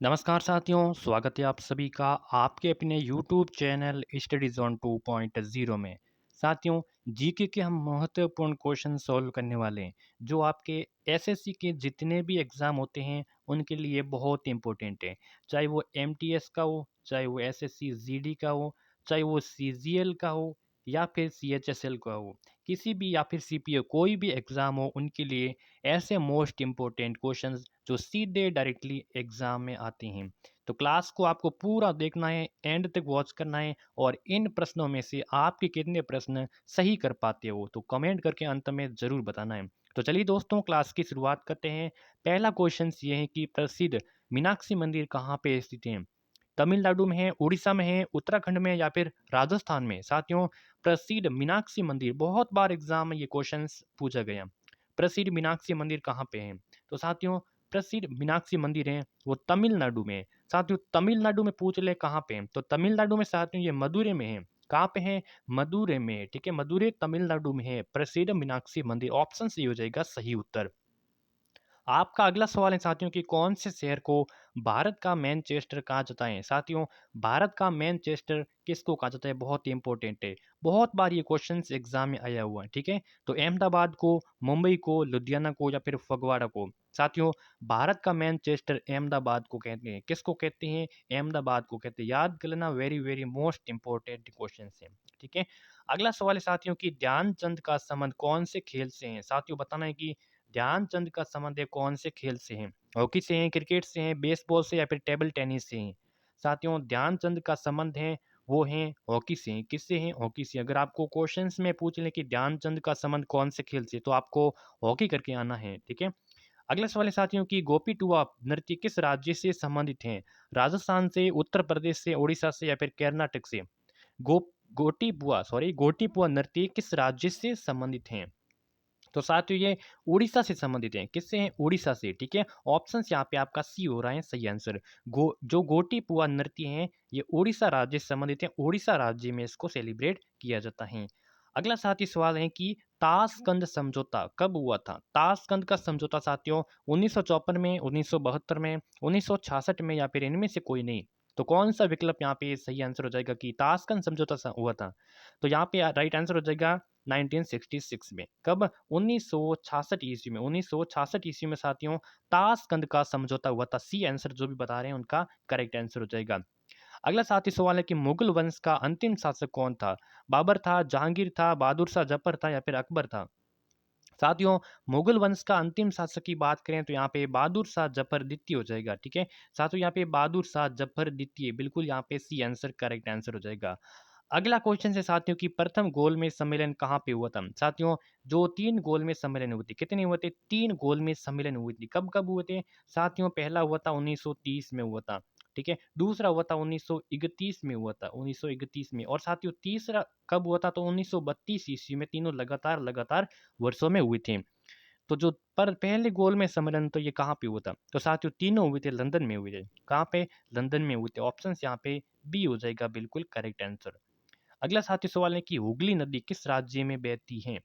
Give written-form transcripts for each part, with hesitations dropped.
नमस्कार साथियों, स्वागत है आप सभी का आपके अपने यूट्यूब चैनल स्टडी जोन 2.0 में। साथियों, जीके के हम महत्वपूर्ण क्वेश्चन सॉल्व करने वाले हैं, जो आपके एसएससी के जितने भी एग्ज़ाम होते हैं, उनके लिए बहुत इंपॉर्टेंट है। चाहे वो एमटीएस का हो, चाहे वो एसएससी जीडी का हो, चाहे वो सीजीएल का हो या फिर सीएचएसएल का हो, किसी भी या फिर सीपीओ कोई भी एग्ज़ाम हो, उनके लिए ऐसे मोस्ट इम्पोर्टेंट क्वेश्चंस जो सीधे डायरेक्टली एग्जाम में आते हैं। तो क्लास को आपको पूरा देखना है, एंड तक वॉच करना है और इन प्रश्नों में से आपके कितने प्रश्न सही कर पाते हो तो कमेंट करके अंत में ज़रूर बताना है। तो चलिए दोस्तों, क्लास की शुरुआत करते हैं। पहला क्वेश्चन ये है कि प्रसिद्ध मीनाक्षी मंदिर कहाँ पे स्थित है? तमिलनाडु में है, उड़ीसा में है, उत्तराखंड में या फिर राजस्थान में? साथियों, प्रसिद्ध मीनाक्षी मंदिर बहुत बार एग्जाम में ये क्वेश्चन पूछा गया। प्रसिद्ध मीनाक्षी मंदिर कहाँ पे है? तो साथियों, प्रसिद्ध मीनाक्षी मंदिर है वो तमिलनाडु में है। साथियों, तमिलनाडु में पूछ ले कहाँ पे है, तो तमिलनाडु में साथियों ये मदुरै में है। कहाँ पे है? मदुरै में। ठीक है, मदुरै तमिलनाडु में है प्रसिद्ध मीनाक्षी मंदिर। ऑप्शन सी हो जाएगा सही उत्तर। आपका अगला सवाल है साथियों कि कौन से शहर को भारत का मैनचेस्टर कहा जाता है? साथियों, भारत का मैनचेस्टर किसको कहा जाता है? बहुत ही इंपॉर्टेंट है। बहुत बार ये क्वेश्चन एग्जाम में आया हुआ है। ठीक है, तो अहमदाबाद को, मुंबई को, लुधियाना को या फिर फगवाड़ा को? साथियों, भारत का मैनचेस्टर अहमदाबाद को कहते हैं। किसको कहते हैं? अहमदाबाद को कहते हैं। याद कर लेना, very very most important question है। ठीक है, अगला सवाल है साथियों कि ध्यानचंद का संबंध कौन से खेल से है? साथियों, बताना है कि ध्यानचंद का संबंध है कौन से खेल से है? हॉकी से है, क्रिकेट से है, बेसबॉल से या फिर टेबल टेनिस से है? साथियों, ध्यानचंद का संबंध है वो है हॉकी से है। किससे है? हॉकी से। अगर आपको क्वेश्चंस में पूछ ले कि ध्यानचंद का संबंध कौन से खेल से, तो आपको हॉकी करके आना है। ठीक है, अगला सवाल है साथियों कि गोपी टुआ नृत्य किस राज्य से संबंधित है? राजस्थान से, उत्तर प्रदेश से, उड़ीसा से या फिर कर्नाटक से? गो गोटी पुआ नृत्य किस राज्य से संबंधित है? तो साथियों ये उड़ीसा से संबंधित हैं। किससे हैं? उड़ीसा से। ठीक है, ऑप्शंस यहाँ पे आपका सी हो रहा है सही आंसर। जो गोटी पुआ नृत्य हैं, ये उड़ीसा राज्य से संबंधित है। उड़ीसा राज्य में इसको सेलिब्रेट किया जाता है। अगला साथी सवाल है कि ताशकंद समझौता कब हुआ था? ताशकंद का समझौता साथियों 1954 में, 1972 में, 1966 में या फिर इनमें से कोई नहीं? तो कौन सा विकल्प यहाँ पे सही आंसर हो जाएगा कि ताशकंद समझौता हुआ था? तो यहाँ पे राइट आंसर हो जाएगा 1966 में। कब? 1966 ईस्वी में। 1966 ईस्वी में साथियों ताशकंद का समझौता हुआ था। सी आंसर जो भी बता रहे हैं उनका करेक्ट आंसर हो जाएगा। अगला साथी सवाल है कि मुगल वंश का अंतिम शासक कौन था? बाबर था, जहांगीर था, बहादुर शाह जफर था या फिर अकबर था? साथियों, मुगल वंश का अंतिम शासक की बात करें तो यहाँ पे बहादुर शाह जफर द्वितीय हो जाएगा। ठीक है, साथियों यहाँ पे बहादुर शाह जफर द्वितीय, बिल्कुल यहाँ पे सी आंसर करेक्ट आंसर हो जाएगा। अगला क्वेश्चन है साथियों कि प्रथम गोलमेज सम्मेलन कहाँ पे हुआ था? साथियों, जो 3 गोलमेज सम्मेलन हुए थे, कितने हुए थे? 3 गोलमेज सम्मेलन हुए थे। कब-कब हुए थे? साथियों, पहला हुआ था 1930 में हुआ था। ठीक है, दूसरा हुआ था 1931 में हुआ था, 1931 में, और साथियों तीसरा कब हुआ था? तो 1932 ईस्वी में। तीनों लगातार वर्षों में हुए थे। तो जो पर पहले गोलमेज सम्मेलन तो ये कहाँ पे हुआ था? तो साथियों तीनों हुए थे लंदन में हुए थे। कहाँ पे? लंदन में हुए थे। ऑप्शंस यहाँ पे बी हो जाएगा बिल्कुल करेक्ट आंसर। अगला साथी सवाल है कि हुगली नदी किस राज्य में बहती है?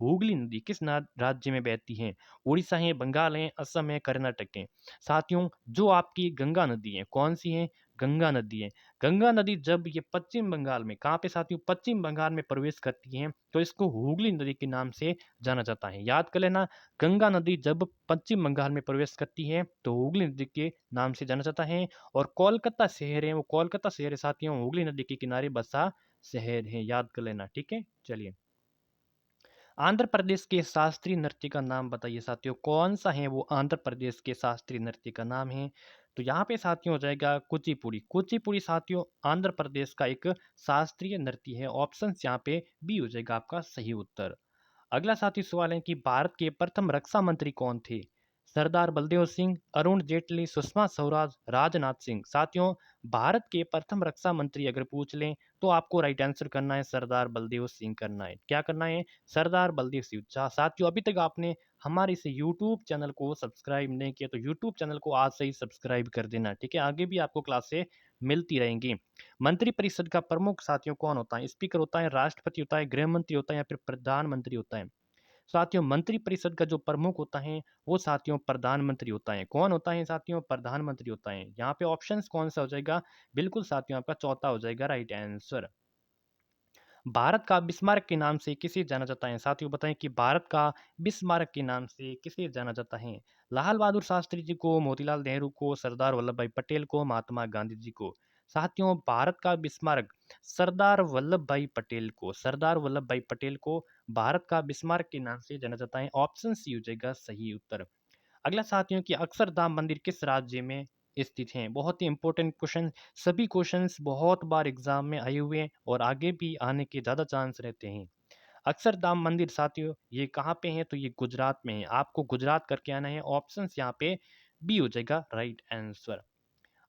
हुगली नदी किस राज्य में बहती है? उड़ीसा है, बंगाल है, असम है, कर्नाटक है? साथियों, जो आपकी गंगा नदी है, कौन सी है? गंगा नदी है। गंगा नदी जब ये पश्चिम बंगाल में, कहाँ पे साथियों? पश्चिम बंगाल में प्रवेश करती है तो इसको हुगली नदी के नाम से जाना जाता है। याद कर लेना, गंगा नदी जब पश्चिम बंगाल में प्रवेश करती है तो हुगली नदी के नाम से जाना जाता है। और कोलकाता शहर है, वो कोलकाता शहर है साथियों हुगली नदी के किनारे बसा शहर है। याद कर लेना। ठीक है, चलिए। आंध्र प्रदेश के शास्त्रीय नृत्य का नाम बताइए साथियों, कौन सा है वो आंध्र प्रदेश के शास्त्रीय नृत्य का नाम है? तो यहाँ पे साथियों हो जाएगा कुचिपुड़ी। कुचिपुड़ी साथियों आंध्र प्रदेश का एक शास्त्रीय नृत्य है। ऑप्शन यहाँ पे बी हो जाएगा आपका सही उत्तर। अगला साथी सवाल है कि भारत के प्रथम रक्षा मंत्री कौन थे? सरदार बलदेव सिंह, अरुण जेटली, सुषमा स्वराज, राजनाथ सिंह? साथियों, भारत के प्रथम रक्षा मंत्री अगर पूछ लें तो आपको राइट आंसर करना है सरदार बलदेव सिंह करना है। क्या करना है? सरदार बलदेव सिंह। साथियों, अभी तक आपने हमारे इस यूट्यूब चैनल को सब्सक्राइब नहीं किया तो यूट्यूब चैनल को आज से ही सब्सक्राइब कर देना। ठीक है, आगे भी आपको क्लासें मिलती रहेंगी। मंत्रिपरिषद का प्रमुख साथियों कौन होता है? स्पीकर होता है, राष्ट्रपति होता है, गृह मंत्री होता है या फिर प्रधानमंत्री होता है? साथियों मंत्रिपरिषद का जो प्रमुख होता है वो साथियों प्रधानमंत्री होता है। कौन होता है साथियों? प्रधानमंत्री होता है। यहाँ पे ऑप्शंस कौन सा हो जाएगा? बिल्कुल साथियों आपका चौथा हो जाएगा राइट आंसर। भारत का बिस्मार्क के नाम से किसे जाना जाता है? साथियों बताएं कि भारत का बिस्मार्क के नाम से किसे जाना जाता है? लाल बहादुर शास्त्री जी को, मोतीलाल नेहरू को, सरदार वल्लभ भाई पटेल को, महात्मा गांधी जी को? साथियों भारत का बिस्मार्क सरदार वल्लभ भाई पटेल को, सरदार वल्लभ भाई पटेल को भारत का बिस्मार्क के नाम से जाना जाता है। ऑप्शन सी हो जाएगा सही उत्तर। अगला साथियों कि अक्षरधाम मंदिर किस राज्य में स्थित है? बहुत ही इंपॉर्टेंट क्वेश्चन। सभी क्वेश्चंस बहुत बार एग्जाम में आए हुए हैं और आगे भी आने के ज़्यादा चांस रहते हैं। अक्षरधाम मंदिर साथियों ये कहाँ पे है? तो ये गुजरात में है। आपको गुजरात करके आना है। ऑप्शंस यहाँ पे बी हो जाएगा राइट आंसर।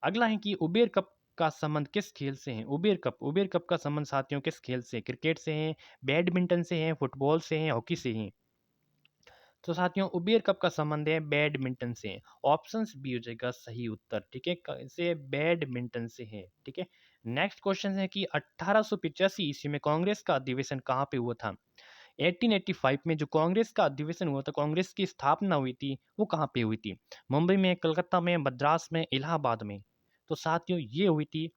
अगला है कि उबेर कप का संबंध किस खेल से है? उबेर कप का संबंध साथियों किस खेल से? क्रिकेट से है, बैडमिंटन से है, फुटबॉल से है, हॉकी से है? तो साथियों उबेर कप का संबंध है बैडमिंटन से। ऑप्शंस बी हो जाएगा सही उत्तर। ठीक है, से बैडमिंटन से है। ठीक है। नेक्स्ट क्वेश्चन है कि 1885 ईस्वी में कांग्रेस का अधिवेशन कहाँ पे हुआ था? 1885 में जो कांग्रेस का अधिवेशन हुआ था, कांग्रेस की स्थापना हुई थी, वो कहाँ पे हुई थी? मुंबई में, कलकत्ता में, मद्रास में, इलाहाबाद में? तो साथियों ये हुई थी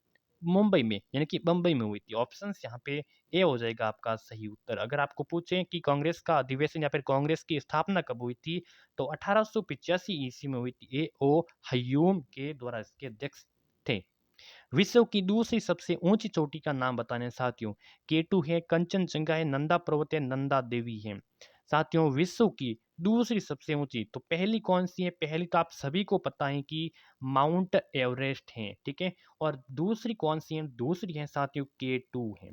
मुंबई में, यानी कि बम्बई में हुई थी। ऑप्शंस यहाँ पे ए हो जाएगा आपका सही उत्तर। अगर आपको पूछें कि कांग्रेस का अधिवेशन या फिर कांग्रेस की स्थापना कब हुई थी, तो 1885 ईस्वी में हुई थी। ए ओ हयूम के द्वारा इसके अध्यक्ष थे। विश्व की दूसरी सबसे ऊंची चोटी का नाम बताने साथियों। केटू है, कंचनजंगा है, नंदा पर्वत है, नंदा देवी है? साथियों विश्व की दूसरी सबसे ऊंची तो पहली कौन सी है? पहली तो आप सभी को पता है कि माउंट एवरेस्ट है। ठीक है। और दूसरी कौन सी है? दूसरी है साथियों के2 है।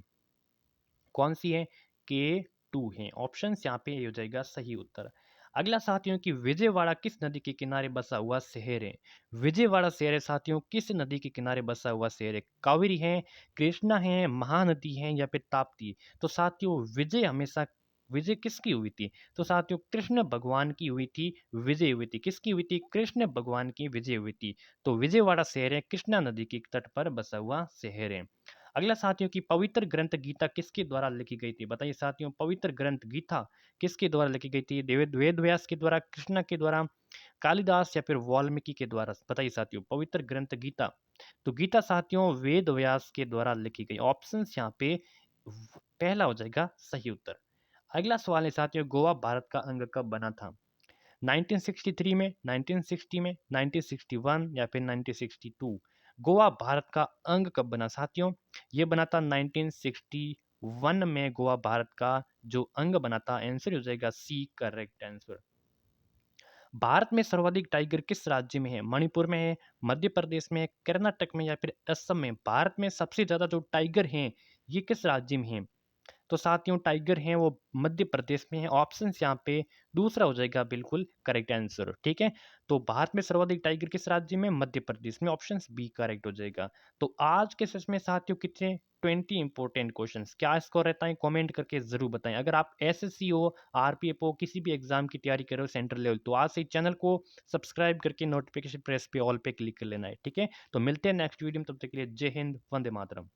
कौन सी है? के2 है। ऑप्शन यहाँ पे ये हो जाएगा सही उत्तर। अगला साथियों कि विजयवाड़ा किस नदी के किनारे बसा हुआ शहर है? विजयवाड़ा शहर है साथियों किस नदी के किनारे बसा हुआ शहर है? कावेरी है, कृष्णा है, महानदी है या फिर ताप्ती? तो साथियों विजय किसकी हुई थी? तो साथियों कृष्ण भगवान की हुई थी। विजय हुई थी किसकी हुई थी? कृष्ण भगवान की विजय हुई थी। तो विजयवाड़ा शहर है कृष्णा नदी के तट पर बसा हुआ शहर है। अगला साथियों की पवित्र ग्रंथ गीता किसके द्वारा लिखी गई थी? बताइए साथियों पवित्र ग्रंथ गीता किसके द्वारा लिखी गई थी? वेद व्यास के द्वारा, कृष्ण के द्वारा, कालिदास या फिर वाल्मीकि के द्वारा? बताइए साथियों पवित्र ग्रंथ गीता। तो गीता साथियों वेद व्यास के द्वारा लिखी गई। ऑप्शन यहाँ पे पहला हो जाएगा सही उत्तर। अगला सवाल है साथियों गोवा भारत का अंग कब बना था? 1963 में, 1960 में, 1961 या फिर 1962? गोवा भारत का अंग कब बना साथियों? ये बना था 1961 में। गोवा भारत का जो अंग बना था। आंसर हो जाएगा सी करेक्ट आंसर। भारत में सर्वाधिक टाइगर किस राज्य में है? मणिपुर में है, मध्य प्रदेश में है, कर्नाटक में या फिर असम में? भारत में सबसे ज्यादा जो टाइगर हैं ये किस राज्य में है? तो साथियों टाइगर हैं वो मध्य प्रदेश में है। ऑप्शन यहाँ पे दूसरा हो जाएगा बिल्कुल करेक्ट आंसर। ठीक है। तो भारत में सर्वाधिक टाइगर किस राज्य में? मध्य प्रदेश में। ऑप्शन बी करेक्ट हो जाएगा। तो आज के सेशन में साथियों कितने 20 इंपॉर्टेंट क्वेश्चंस क्या स्कोर रहता है कमेंट करके जरूर बताएं। अगर आप एसएससी हो, आरपीएफ हो, किसी भी एग्जाम की तैयारी कर रहे हो सेंट्रल लेवल, तो आज से चैनल को सब्सक्राइब करके नोटिफिकेशन प्रेस पे ऑल पे क्लिक कर लेना है। ठीक है। तो मिलते हैं नेक्स्ट वीडियो में, तब तक के लिए जय हिंद, वंदे मातरम।